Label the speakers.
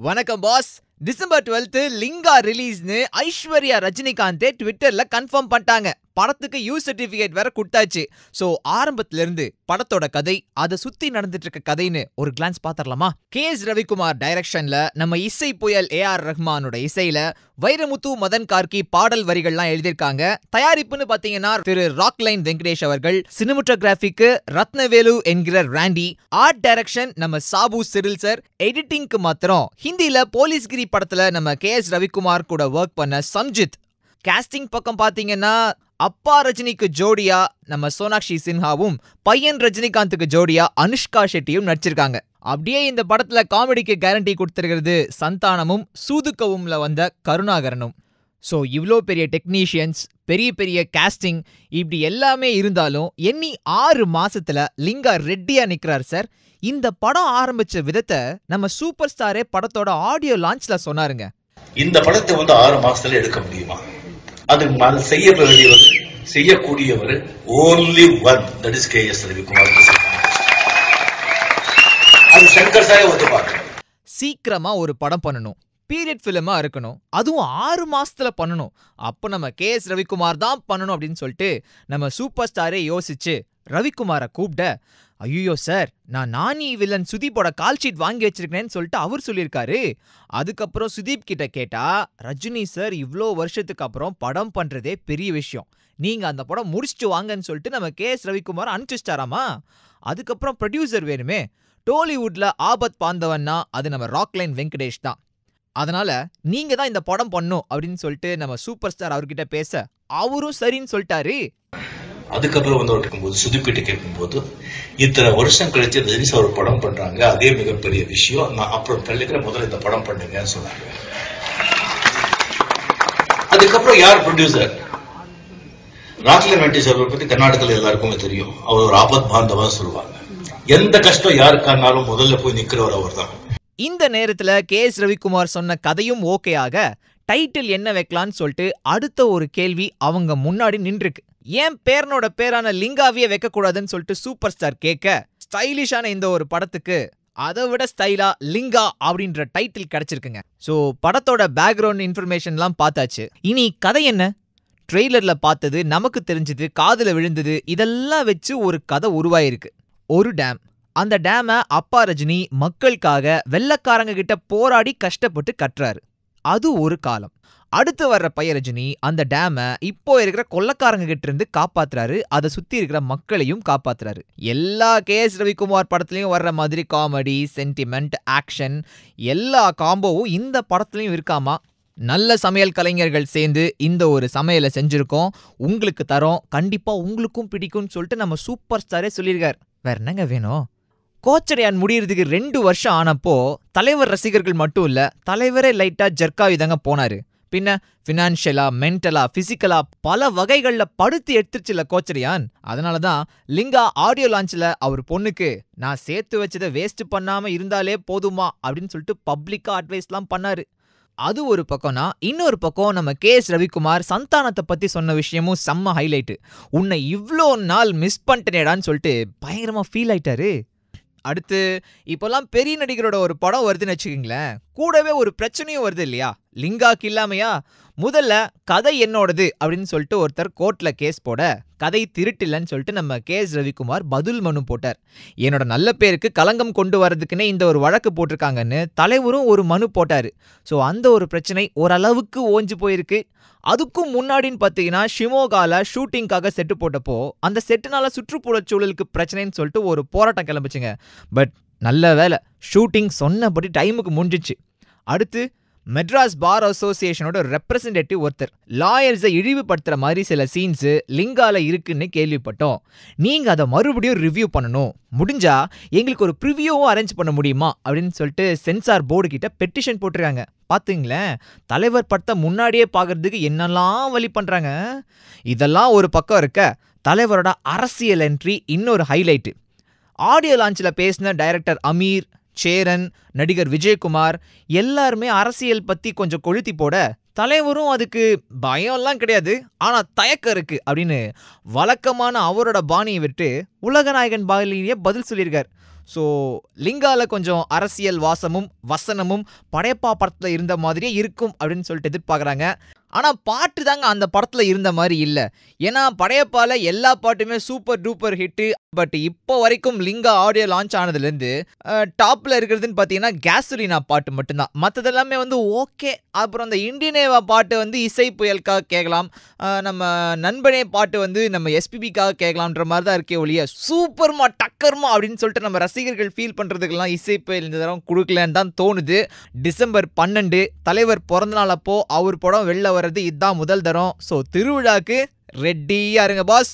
Speaker 1: வணக்கம் pass. December 12 Lingaa ரிலீஸ்னு Aishwarya ரஜினிகாந்தே ட்விட்டர்ல confirm பண்ணிட்டாங்க. படத்துக்கு யூ சர்டிபிகேட் வேற கொடுத்தாச்சு. சோ ஆரம்பத்துல இருந்து படத்தோட கதை, அதை சுத்தி நடந்துட்டு இருக்க கதைன்னு ஒரு கிளான்ஸ் பாத்திரலாமா? கே.எஸ். ரவிக்குமார் டைரக்ஷன்ல நம்ம இசை புயல் ஏ.ஆர். ரஹ்மானோட இசையில வைரமுத்து மதன் கார்கி பாடல் வரிகள்லாம் எழுதியிருக்காங்க. தயாரிப்புன்னு பாத்தீங்கன்னா திரு ராக்லைன் வெங்கடேஷ் அவர்கள், சினிமோட்டோகிராஃபிக்கு ரத்னவேலு என்கிற ராண்டி, ஆர்ட் டைரக்ஷன் நம்ம சாபு சிரில் சார், எடிட்டிங்க்கு மாத்திரம் ஹிந்தில போலீஸ்கிரி படத்துல நம்ம கே.எஸ். ரவிக்குமார் கூட ஒர்க் பண்ண சம்ஜித். காஸ்டிங் பக்கம் பாத்தீங்கன்னா அப்பா ரஜினிக்கு ஜோடியா நம்ம சோனாக்ஷி சின்ஹாவும், பையன் ரஜினிகாந்துக்கு ஜோடியா அனுஷ்கா ஷெட்டியும் நடிச்சிருக்காங்க. அப்படியே இந்த படத்துல காமெடிக்கு கேரண்டி கொடுத்திருக்கிறது சந்தானமும் சூதுக்கவும்ல வந்த கருணாகரனும். ஸோ இவ்வளோ பெரிய டெக்னீஷியன்ஸ், பெரிய பெரிய காஸ்டிங், இப்படி எல்லாமே இருந்தாலும் எண்ணி 6 மாசத்துல லிங்கா ரெட்டியா நிக்கிறார் சார். இந்த படம் ஆரம்பிச்ச விதத்தை நம்ம சூப்பர் ஸ்டாரே படத்தோட ஆடியோ லான்ச்ல சொன்னாருங்க.
Speaker 2: இந்த படத்தை 6 மாசத்துல எடுக்க முடியுமா? அது செய்யக்கூடியவர் only one, that is K.S. Ravikumar. அது சங்கர் சாயை ஒத்துப்பாங்க.
Speaker 1: சீக்கிரமா ஒரு படம் பண்ணணும், பீரியட் ஃபிலிமா இருக்கணும், அதுவும் 6 மாசத்துல பண்ணணும். அப்ப நம்ம கே.எஸ். ரவிக்குமார் தான் பண்ணணும் அப்படின்னு சொல்லிட்டு நம்ம சூப்பர் ஸ்டாரே யோசிச்சு ரவிக்குமாரை கூப்பிட, ஐயோ சார், நான் நானி வில்லன் சுதீப்போட கால் ஷீட் வாங்கி வச்சிருக்கேன்னு சொல்லிட்டு அவர் சொல்லியிருக்காரு. அதுக்கப்புறம் சுதீப் கிட்ட கேட்டா, ரஜினி சார் இவ்வளோ வருஷத்துக்கு அப்புறம் படம் பண்றதே பெரிய விஷயம், நீங்க அந்த படம் முடிச்சுட்டு வாங்கன்னு சொல்லிட்டு நம்ம கே.எஸ். ரவிக்குமார் அனுப்பிச்சிட்டாராமா. அதுக்கப்புறம் ப்ரொடியூசர் வேணுமே. டோலிவுட்ல ஆபத் பாந்தவன்னா அது நம்ம ராக்லைன் வெங்கடேஷ் தான். அதனால நீங்க தான் இந்த படம் பண்ணும் அப்படின்னு சொல்லிட்டு நம்ம சூப்பர் ஸ்டார் அவர்கிட்ட பேச, அவரும் சரின்னு சொல்லிட்டாரு.
Speaker 2: அதுக்கப்புறம் இருக்கும்போது சுதீப் கிட்ட கேட்கும்போது, இத்தனை வருஷம் கழிச்சு ரஜினி சார் ஒரு படம் பண்றாங்க, அதே மிகப்பெரிய விஷயம், நான் அப்புறம் தள்ளிக்கிற முதல்ல இந்த படம் பண்ணுங்கன்னு சொன்னாங்க. அதுக்கப்புறம் யார் ப்ரொடியூசர்? ராக்லைன் வெங்கடேஷ் அவரை பத்தி கர்நாடகால எல்லாருக்குமே தெரியும். அவர் ஒரு ஆபத் பாந்தவா சொல்லுவாங்க. எந்த கஷ்டம் யாருக்கானாலும் முதல்ல போய் நிக்கிறவர் அவர் தான்.
Speaker 1: இந்த நேரத்துல கே.எஸ். ரவிக்குமார் சொன்ன கதையும் ஓகே ஆக, டைட்டில் என்ன வைக்கலான்னு சொல்லிட்டு அடுத்த ஒரு கேள்வி அவங்க முன்னாடி நின்றுருக்கு. ஏன் பேரனோட பேரான லிங்காவியே வைக்க கூடாதுன்னு சொல்லிட்டு சூப்பர் ஸ்டார் கேட்க, ஸ்டைலிஷான இந்த ஒரு படத்துக்கு அதை விட ஸ்டைலா லிங்கா அப்படின்ற டைட்டில் கிடைச்சிருக்குங்க. ஸோ படத்தோட பேக்ரவுண்ட் இன்ஃபர்மேஷன்லாம் பார்த்தாச்சு. இனி கதை என்ன? ட்ரெய்லர்ல பார்த்தது, நமக்கு தெரிஞ்சது, காதுல விழுந்தது, இதெல்லாம் வச்சு ஒரு கதை உருவாயிருக்கு. ஒரு டேம், அந்த டேமை அப்பா ரஜினி மக்களுக்காக வெள்ளக்காரங்க கிட்ட போராடி கஷ்டப்பட்டு கட்டுறாரு. அது ஒரு காலம். அடுத்து வர்ற பைய ரஜினி அந்த டேமை இப்போ இருக்கிற கொள்ளக்காரங்க கிட்ட இருந்து காப்பாத்துறாரு, அதை சுத்தி இருக்கிற மக்களையும் காப்பாத்துறாரு. எல்லா கே.எஸ். ரவிக்குமார் படத்துலயும் வர்ற மாதிரி காமெடி, சென்டிமெண்ட், ஆக்ஷன் எல்லா காம்போவும் இந்த படத்துலயும் இருக்காமா. நல்ல சமையல் கலைஞர்கள் சேர்ந்து இந்த ஒரு சமையலை செஞ்சிருக்கோம், உங்களுக்கு தரோம், கண்டிப்பா உங்களுக்கும் பிடிக்கும்னு சொல்லிட்டு நம்ம சூப்பர் ஸ்டாரே சொல்லியிருக்கார். வேற என்னங்க வேணும்? கோச்சடையான் முடியறதுக்கு 2 வருஷம் ஆனப்போ தலைவர் ரசிகர்கள் மட்டும் இல்ல, தலைவரே லைட்டா ஜர்க்காவிதாங்க போனாரு. பின்ன பினான்சியலா, மென்டலா, பிசிக்கலா பல வகைகள்ல படுத்து எடுத்துருச்சுல கோச்சடையான். அதனாலதான் லிங்கா ஆடியோ லான்ச்ல அவர் பொண்ணுக்கு, நான் சேர்த்து வச்சதை வேஸ்ட் பண்ணாம இருந்தாலே போதுமா அப்படின்னு சொல்லிட்டு பப்ளிக்கா அட்வைஸ்லாம் பண்ணாரு. அது ஒரு பக்கம்னா, இன்னொரு பக்கம் நம்ம கே.எஸ். ரவிக்குமார் சந்தானத்தை பத்தி சொன்ன விஷயமும் செம்ம ஹைலைட். உன்னை இவ்ளோ நாள் மிஸ் பண்ணிட்டேடான்னு சொல்லிட்டு பயங்கரமா ஃபீல் ஆயிட்டாரு. அடுத்து இப்பெல்லாம் பெரிய நடிகரோட ஒரு படம் வருதுன்னு வச்சுக்கீங்களேன், கூடவே ஒரு பிரச்சனையும் வருது இல்லையா? லிங்காக்கு இல்லாமையா? முதல்ல கதை என்னோடது அப்படின்னு சொல்லிட்டு ஒருத்தர் கோர்ட்ல கேஸ் போட, கதை திருட்டில்லன்னு சொல்லிட்டு நம்ம கே.எஸ். ரவிக்குமார் பதில் மனு போட்டார். என்னோட நல்ல பேருக்கு களங்கம் கொண்டு வரதுக்குன்னே இந்த ஒரு வழக்கு போட்டிருக்காங்கன்னு தலைவரும் ஒரு மனு போட்டாரு. ஸோ அந்த ஒரு பிரச்சனை ஓரளவுக்கு ஓஞ்சு போயிருக்கு. அதுக்கும் முன்னாடின்னு பார்த்தீங்கன்னா, ஷிமோகால ஷூட்டிங்காக செட்டு போட்டப்போ அந்த செட்டுனால சுற்றுப்புறச் சூழலுக்கு பிரச்சனைன்னு சொல்லிட்டு ஒரு போராட்டம் கிளம்பிச்சுங்க. பட் நல்ல வேலை, ஷூட்டிங் சொன்னபடி டைமுக்கு முடிஞ்சிச்சு. அடுத்து மெட்ராஸ் பார் அசோசியேஷனோட ரெப்ரசன்டேட்டிவ் ஒருத்தர் லாயர்ஸை இழிவுபடுத்துற மாதிரி சில சீன்ஸ் லிங்கால இருக்குன்னு கேள்விப்பட்டோம், நீங்க அதை மறுபடியும் ரிவ்யூ பண்ணணும், முடிஞ்சா எங்களுக்கு ஒரு ப்ரிவியூவும் அரேஞ்ச் பண்ண முடியுமா அப்படின்னு சொல்லிட்டு சென்சார் போர்டு கிட்ட பெட்டிஷன் போட்டிருக்காங்க. பாத்தீங்களேன், தலைவர் படத்தை முன்னாடியே பார்க்கறதுக்கு என்னெல்லாம் வழி பண்றாங்க. இதெல்லாம் ஒரு பக்கம் இருக்க, தலைவரோட அரசியல் என்ட்ரி இன்னொரு ஹைலைட். ஆடியோ லான்ச்ல பேசின டைரக்டர் அமீர், சேரன், நடிகர் விஜயகுமார் எல்லாருமே அரசியல் பத்தி கொஞ்சம் கொளுத்தி போட, தலைவரும் அதுக்கு பயம்லாம் கிடையாது, ஆனா தயக்கம் இருக்கு அப்படின்னு வழக்கமான அவரோட பாணியை விட்டு உலகநாயகன் பாணியே பதில் சொல்லியிருக்கார். ஸோ லிங்கால கொஞ்சம் அரசியல் வாசமும் வசனமும் படையப்பா படத்தில் இருந்த மாதிரியே இருக்கும் அப்படின்னு சொல்லிட்டு எதிர்பார்க்குறாங்க. ஆனால் பாட்டு தாங்க அந்த படத்தில் இருந்த மாதிரி இல்லை. ஏன்னா படையப்பால எல்லா பாட்டுமே சூப்பர் டூப்பர் ஹிட்டு. பட் இப்போ வரைக்கும் லிங்கா ஆடியோ லான்ச் ஆனதுலேருந்து டாப்பில் இருக்கிறதுன்னு பார்த்தீங்கன்னா கேசுலினா பாட்டு மட்டும்தான். மற்றது எல்லாமே வந்து ஓகே. அப்புறம் அந்த இண்டியனேவா பாட்டு வந்து இசை புயலுக்காக கேட்கலாம், நம்ம நண்பனே பாட்டு வந்து நம்ம எஸ்பிபிக்காக கேட்கலாம்ன்ற மாதிரி தான் இருக்கே ஒழிய சூப்பர்மா டக்கர்மா அப்படின்னு சொல்லிட்டு நம்ம ரசிகர்கள் ஃபீல் பண்ணுறதுக்கெல்லாம் இசை புயல் இந்த தரம் கொடுக்கலன்னு தான் தோணுது. டிசம்பர் 12 தலைவர் பிறந்தநாள் அப்போ அவர் படம் வெளில வர்றது இதுதான் முதல் தரம். ஸோ திருவிழாக்கு ரெடியாக இருங்க பாஸ்.